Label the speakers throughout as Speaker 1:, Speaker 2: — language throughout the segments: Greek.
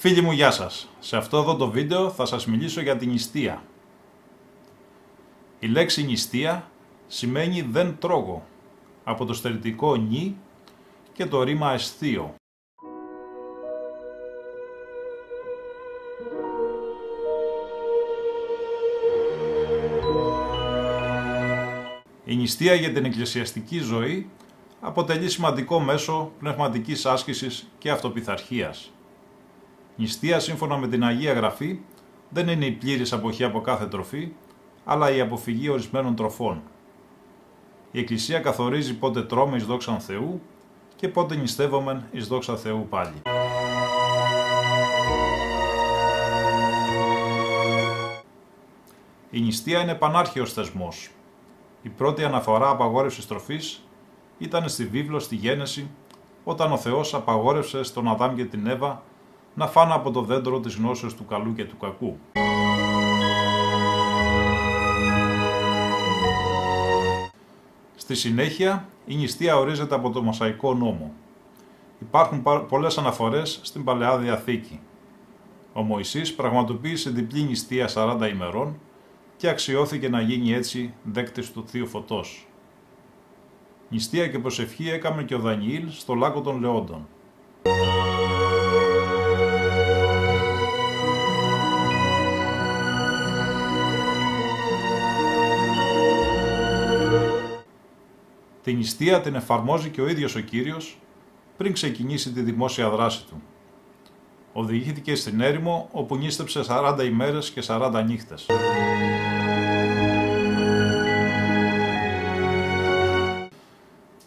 Speaker 1: Φίλοι μου, γεια σας. Σε αυτό εδώ το βίντεο θα σας μιλήσω για την νηστεία. Η λέξη νηστεία σημαίνει δεν τρώγω, από το στερητικό νη και το ρήμα αισθείο. Η νηστεία για την εκκλησιαστική ζωή αποτελεί σημαντικό μέσο πνευματικής άσκησης και αυτοπειθαρχίας. Νηστεία, σύμφωνα με την Αγία Γραφή, δεν είναι η πλήρης αποχή από κάθε τροφή, αλλά η αποφυγή ορισμένων τροφών. Η Εκκλησία καθορίζει πότε τρώμε εις δόξαν Θεού και πότε νηστεύομεν εις δόξα Θεού πάλι. Η νηστεία είναι πανάρχαιος θεσμός. Η πρώτη αναφορά απαγόρευσης τροφής ήταν στη βίβλο στη Γένεση, όταν ο Θεός απαγόρευσε στον Αδάμ και την Εύα να φάνε από το δέντρο της γνώσεως του καλού και του κακού. Στη συνέχεια, η νηστεία ορίζεται από το Μωσαϊκό νόμο. Υπάρχουν πολλές αναφορές στην Παλαιά Διαθήκη. Ο Μωυσής πραγματοποίησε διπλή νηστεία 40 ημερών και αξιώθηκε να γίνει έτσι δέκτης του Θείου Φωτός. Νηστεία και προσευχή έκαμε και ο Δανιήλ στο Λάκκο των Λεόντων. Την νηστεία την εφαρμόζει και ο ίδιος ο Κύριος πριν ξεκινήσει τη δημόσια δράση του. Οδηγήθηκε στην έρημο όπου νήστεψε 40 ημέρες και 40 νύχτες.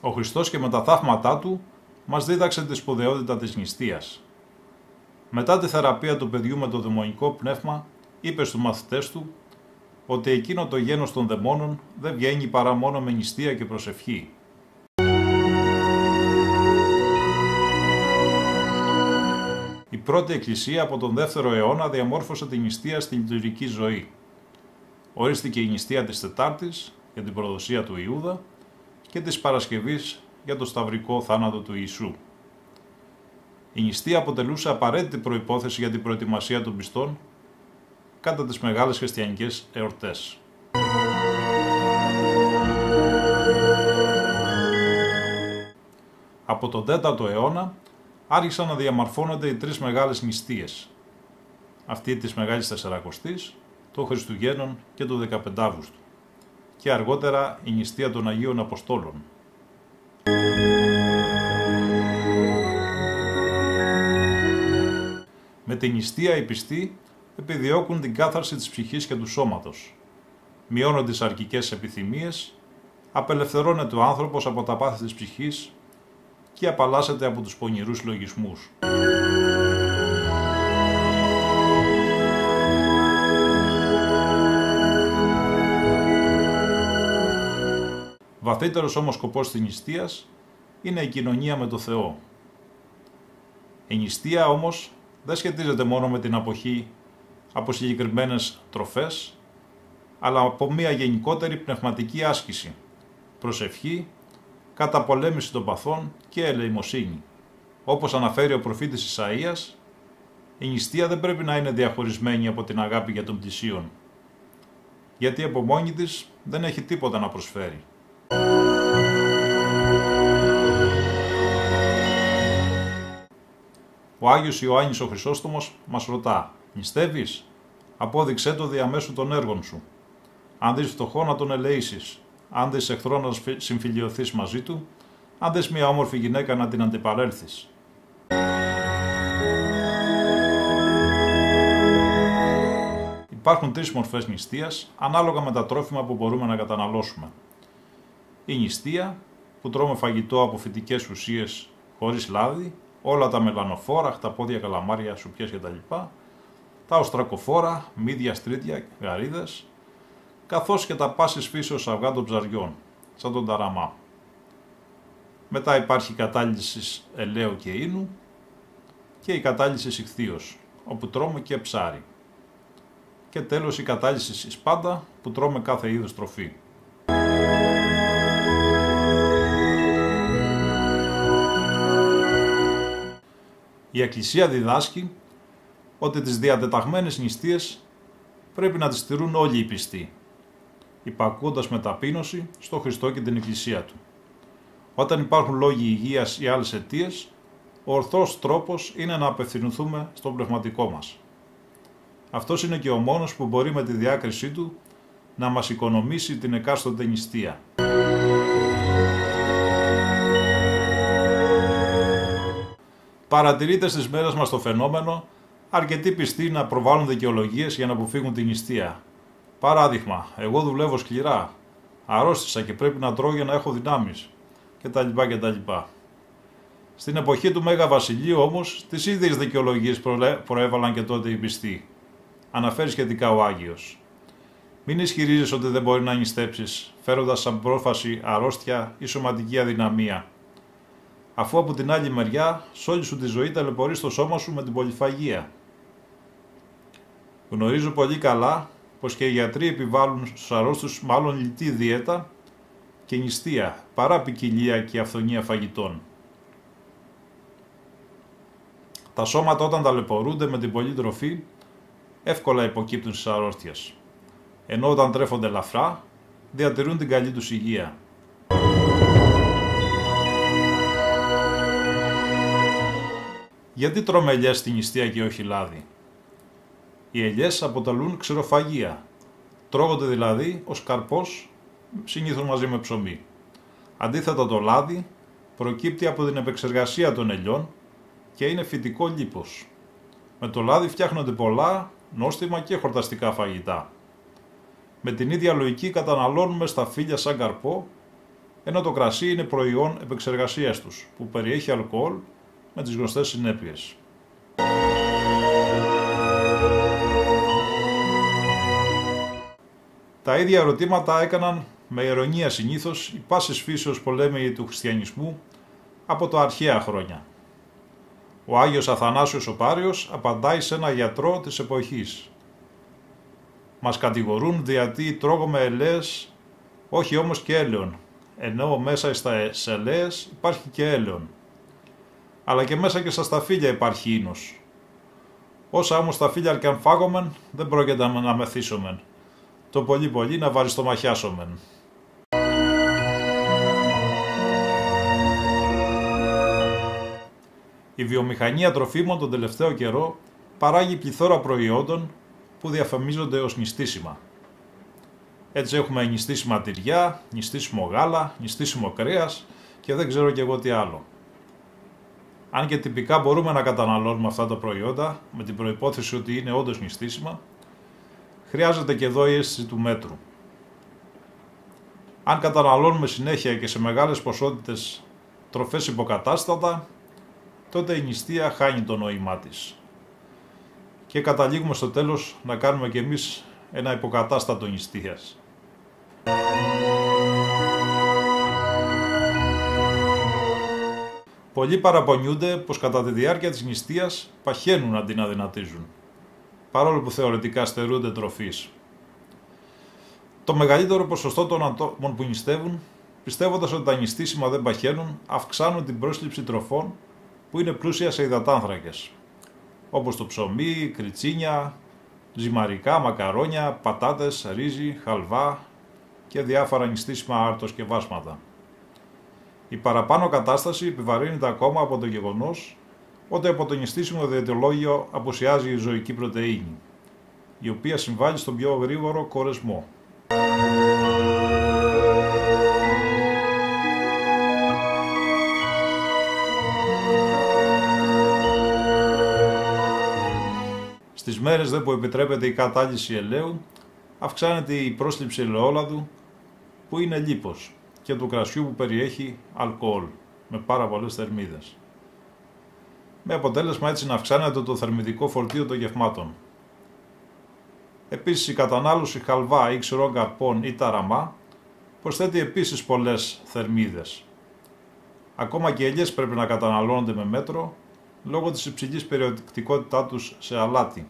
Speaker 1: Ο Χριστός και με τα θαύματά του μας δίδαξε τη σπουδαιότητα της νηστείας. Μετά τη θεραπεία του παιδιού με το δαιμονικό πνεύμα, είπε στους μαθητές του ότι εκείνο το γένος των δαιμόνων δεν βγαίνει παρά μόνο με νηστεία και προσευχή. Η πρώτη εκκλησία από τον 2ο αιώνα διαμόρφωσε τη νηστεία στην λειτουργική ζωή. Ορίστηκε η νηστεία της Τετάρτης για την προδοσία του Ιούδα και της Παρασκευής για το σταυρικό θάνατο του Ιησού. Η νηστεία αποτελούσε απαραίτητη προϋπόθεση για την προετοιμασία των πιστών κατά τις μεγάλες χριστιανικές εορτές. Από τον 4ο αιώνα άρχισαν να διαμορφώνονται οι τρεις μεγάλες νηστείες, αυτή της Μεγάλης Τεσσαρακοστής, των Χριστουγέννων και του 15 Αύγουστου, και αργότερα η νηστεία των Αγίων Αποστόλων. Με την νηστεία οι πιστοί επιδιώκουν την κάθαρση της ψυχής και του σώματος, μειώνουν τις αρκικές επιθυμίες, απελευθερώνεται ο άνθρωπος από τα πάθη της ψυχής και απαλλάσσεται από τους πονηρούς λογισμούς. Βαθύτερος όμως σκοπός της νηστείας είναι η κοινωνία με το Θεό. Η νηστεία όμως δεν σχετίζεται μόνο με την αποχή από συγκεκριμένες τροφές, αλλά από μια γενικότερη πνευματική άσκηση, προσευχή, καταπολέμηση των παθών και ελεημοσύνη. Όπως αναφέρει ο προφήτης Ισαΐας, η νηστεία δεν πρέπει να είναι διαχωρισμένη από την αγάπη για τον πλησίον, γιατί από μόνη της δεν έχει τίποτα να προσφέρει. Ο Άγιος Ιωάννης ο Χρυσόστομος μας ρωτά: νηστεύεις? Απόδειξέ το διαμέσου των έργων σου. Αν δεις φτωχό να τον ελεήσεις, αν δεις εχθρό να συμφιλιωθείς μαζί του, αν δεις μια όμορφη γυναίκα να την αντιπαρέλθεις. Υπάρχουν τρεις μορφές νηστείας, ανάλογα με τα τρόφιμα που μπορούμε να καταναλώσουμε. Η νηστεία, που τρώμε φαγητό από φυτικές ουσίες χωρίς λάδι, όλα τα μελανοφόρα, χταπόδια, καλαμάρια, σουπιές κτλ. Τα οστρακοφόρα, μύδια, στρίτια, γαρίδες, καθώς και τα πάσης φύσεως αυγά των ψαριών, σαν τον ταραμά. Μετά υπάρχει η κατάλυση ελαίου και ίνου και η κατάλυση ιχθύος, όπου τρώμε και ψάρι. Και τέλος η κατάλυση σπάντα, που τρώμε κάθε είδους τροφή. Η Εκκλησία διδάσκει ότι τις διατεταγμένες νηστείες πρέπει να τις στηρούν όλοι οι πιστοί, υπακούοντας με ταπείνωση στο Χριστό και την Εκκλησία Του. Όταν υπάρχουν λόγοι υγείας ή άλλες αιτίες, ο ορθός τρόπος είναι να απευθυνθούμε στον πνευματικό μας. Αυτός είναι και ο μόνος που μπορεί με τη διάκρισή του να μας οικονομήσει την εκάστοτε νηστεία. Παρατηρείται στις μέρες μας το φαινόμενο αρκετοί πιστοί να προβάλλουν δικαιολογίες για να αποφύγουν την νηστεία. Παράδειγμα, εγώ δουλεύω σκληρά, αρρώστησα και πρέπει να τρώω για να έχω δυνάμεις κτλ. Στην εποχή του Μέγα Βασιλείου όμως, τις ίδιες δικαιολογίες προέβαλαν και τότε οι πιστοί. Αναφέρει σχετικά ο Άγιος. Μην ισχυρίζεσαι ότι δεν μπορεί να νηστέψεις, φέροντας σαν πρόφαση αρρώστια ή σωματική αδυναμία, αφού από την άλλη μεριά, σ' όλη σου τη ζωή ταλαιπωρείς το σώμα σου με την πολυφαγία. Γνωρίζω πολύ καλά πως και οι γιατροί επιβάλλουν στους αρρώστους μάλλον λιτή δίαιτα και νηστεία, παρά ποικιλία και αυθονία φαγητών. Τα σώματα όταν ταλαιπωρούνται με την πολλή τροφή, εύκολα υποκύπτουν στις αρρώστιες, ενώ όταν τρέφονται ελαφρά, διατηρούν την καλή τους υγεία. Γιατί τρώμε ελιές στη νηστεία και όχι λάδι? Οι ελιές αποτελούν ξηροφαγία, τρώγονται δηλαδή ως καρπός, συνήθως μαζί με ψωμί. Αντίθετα το λάδι προκύπτει από την επεξεργασία των ελιών και είναι φυτικό λίπος. Με το λάδι φτιάχνονται πολλά νόστιμα και χορταστικά φαγητά. Με την ίδια λογική καταναλώνουμε σταφύλια σαν καρπό, ενώ το κρασί είναι προϊόν επεξεργασίας τους, που περιέχει αλκοόλ με τις γνωστές συνέπειες. Τα ίδια ερωτήματα έκαναν με ειρωνία συνήθως οι πάσης φύσεως πολέμοι του χριστιανισμού από τα αρχαία χρόνια. Ο Άγιος Αθανάσιος ο Πάριος απαντάει σε ένα γιατρό της εποχής. Μας κατηγορούν γιατί τρώγουμε ελαίες, όχι όμως και έλαιον, ενώ μέσα στα ελαίες υπάρχει και έλαιον. Αλλά και μέσα και στα σταφύλια υπάρχει ίνος. Όσα όμως σταφύλια και αν φάγομεν, δεν πρόκειται να μεθύσομεν. Το πολύ πολύ να βαριστομαχιάσομεν. Η βιομηχανία τροφίμων τον τελευταίο καιρό παράγει πληθώρα προϊόντων που διαφημίζονται ως νηστίσιμα. Έτσι έχουμε νηστίσιμα τυριά, νηστίσιμο γάλα, νηστίσιμο κρέας και δεν ξέρω και εγώ τι άλλο. Αν και τυπικά μπορούμε να καταναλώνουμε αυτά τα προϊόντα με την προϋπόθεση ότι είναι όντως νηστίσιμα, χρειάζεται και εδώ η αίσθηση του μέτρου. Αν καταναλώνουμε συνέχεια και σε μεγάλες ποσότητες τροφές υποκατάστατα, τότε η νηστεία χάνει το νόημά της. Και καταλήγουμε στο τέλος να κάνουμε κι εμείς ένα υποκατάστατο νηστείας. Πολλοί παραπονιούνται πως κατά τη διάρκεια της νηστείας παχαίνουν αντί να δυνατίζουν, παρόλο που θεωρητικά στερούνται τροφής. Το μεγαλύτερο ποσοστό των ατόμων που νηστεύουν, πιστεύοντας ότι τα νηστίσιμα δεν παχαίνουν, αυξάνουν την πρόσληψη τροφών που είναι πλούσια σε υδατάνθρακες, όπως το ψωμί, κριτσίνια, ζυμαρικά, μακαρόνια, πατάτες, ρύζι, χαλβά και διάφορα νηστίσιμα αρτοσκευάσματα. Η παραπάνω κατάσταση επιβαρύνεται ακόμα από το γεγονός ότι από το νηστίσιμο διαιτολόγιο απουσιάζει η ζωική πρωτεΐνη, η οποία συμβάλλει στον πιο γρήγορο κορεσμό. Στις μέρες δε που επιτρέπεται η κατάλυση ελαίου, αυξάνεται η πρόσληψη ελαιόλαδου που είναι λίπος και του κρασιού που περιέχει αλκοόλ με πάρα πολλές θερμίδες. Με αποτέλεσμα έτσι να αυξάνεται το θερμιδικό φορτίο των γευμάτων. Επίσης η κατανάλωση χαλβά ή ξηρών καρπών ή ταραμά προσθέτει επίσης πολλές θερμίδες. Ακόμα και οι ελιές πρέπει να καταναλώνονται με μέτρο λόγω της υψηλής περιεκτικότητά τους σε αλάτι,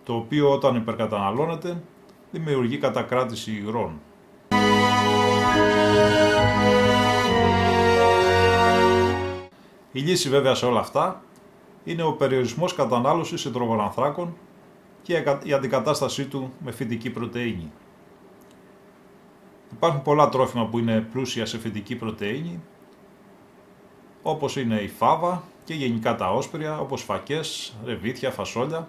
Speaker 1: το οποίο όταν υπερκαταναλώνεται δημιουργεί κατακράτηση υγρών. Η λύση βέβαια σε όλα αυτά είναι ο περιορισμός κατανάλωσης υδρογονανθράκων και η αντικατάστασή του με φυτική πρωτεΐνη. Υπάρχουν πολλά τρόφιμα που είναι πλούσια σε φυτική πρωτεΐνη, όπως είναι η φάβα και γενικά τα όσπρια, όπως φακές, ρεβίθια, φασόλια,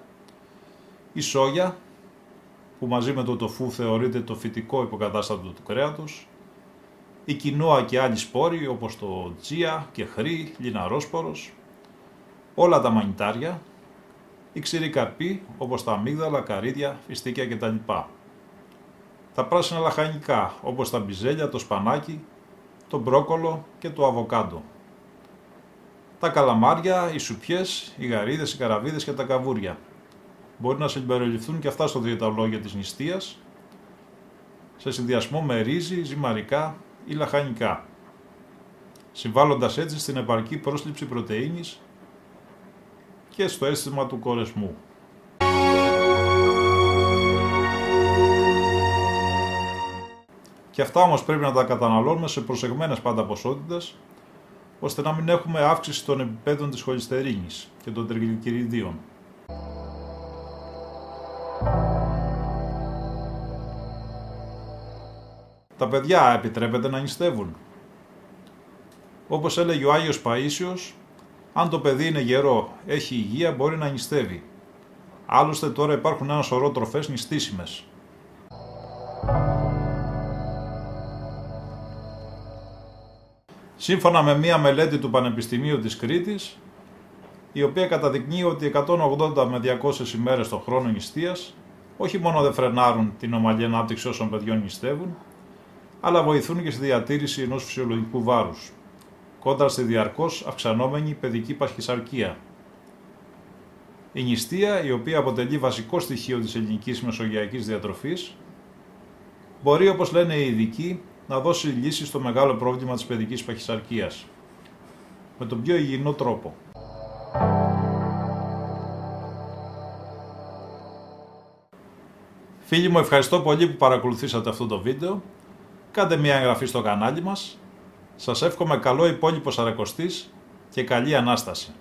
Speaker 1: η σόγια, που μαζί με το τοφού θεωρείται το φυτικό υποκατάστατο του κρέατος, η κοινόα και άλλοι σπόροι όπως το τσία, κεχρί, λιναρόσπορος, όλα τα μανιτάρια, οι ξηροί καρποί όπως τα αμύγδαλα, καρύδια, φιστίκια κτλ. Τα πράσινα λαχανικά όπως τα μπιζέλια, το σπανάκι, το μπρόκολο και το αβοκάντο. Τα καλαμάρια, οι σουπιές, οι γαρίδες, οι καραβίδες και τα καβούρια. Μπορεί να συμπεριληφθούν και αυτά στο διαιτολόγιο της νηστείας, σε συνδυασμό με ρύζι, ζυμαρικά ή λαχανικά, συμβάλλοντας έτσι στην επαρκή πρόσληψη πρωτεΐνης και στο αίσθημα του κορεσμού. Και αυτά όμως πρέπει να τα καταναλώνουμε σε προσεγμένες πάντα ποσότητες, ώστε να μην έχουμε αύξηση των επιπέδων της χολυστερίνης και των τριγλυκεριδίων. Τα παιδιά επιτρέπεται να νηστεύουν. Όπως έλεγε ο Άγιος Παΐσιος, αν το παιδί είναι γερό, έχει υγεία, μπορεί να νηστεύει. Άλλωστε τώρα υπάρχουν ένα σωρό τροφές νηστήσιμες. Σύμφωνα με μία μελέτη του Πανεπιστημίου της Κρήτης, η οποία καταδεικνύει ότι 180 με 200 ημέρες το χρόνο νηστείας όχι μόνο δεν φρενάρουν την ομαλή ανάπτυξη όσων παιδιών νηστεύουν, αλλά βοηθούν και στη διατήρηση ενός φυσιολογικού βάρους, κόντρα στη διαρκώς αυξανόμενη παιδική παχυσαρκία. Η νηστεία, η οποία αποτελεί βασικό στοιχείο της ελληνικής μεσογειακής διατροφής, μπορεί, όπως λένε οι ειδικοί, να δώσει λύση στο μεγάλο πρόβλημα της παιδικής παχυσαρκίας, με τον πιο υγιεινό τρόπο. Φίλοι μου, ευχαριστώ πολύ που παρακολουθήσατε αυτό το βίντεο. Κάντε μια εγγραφή στο κανάλι μας. Σας εύχομαι καλό υπόλοιπο Σαρακοστής και καλή Ανάσταση.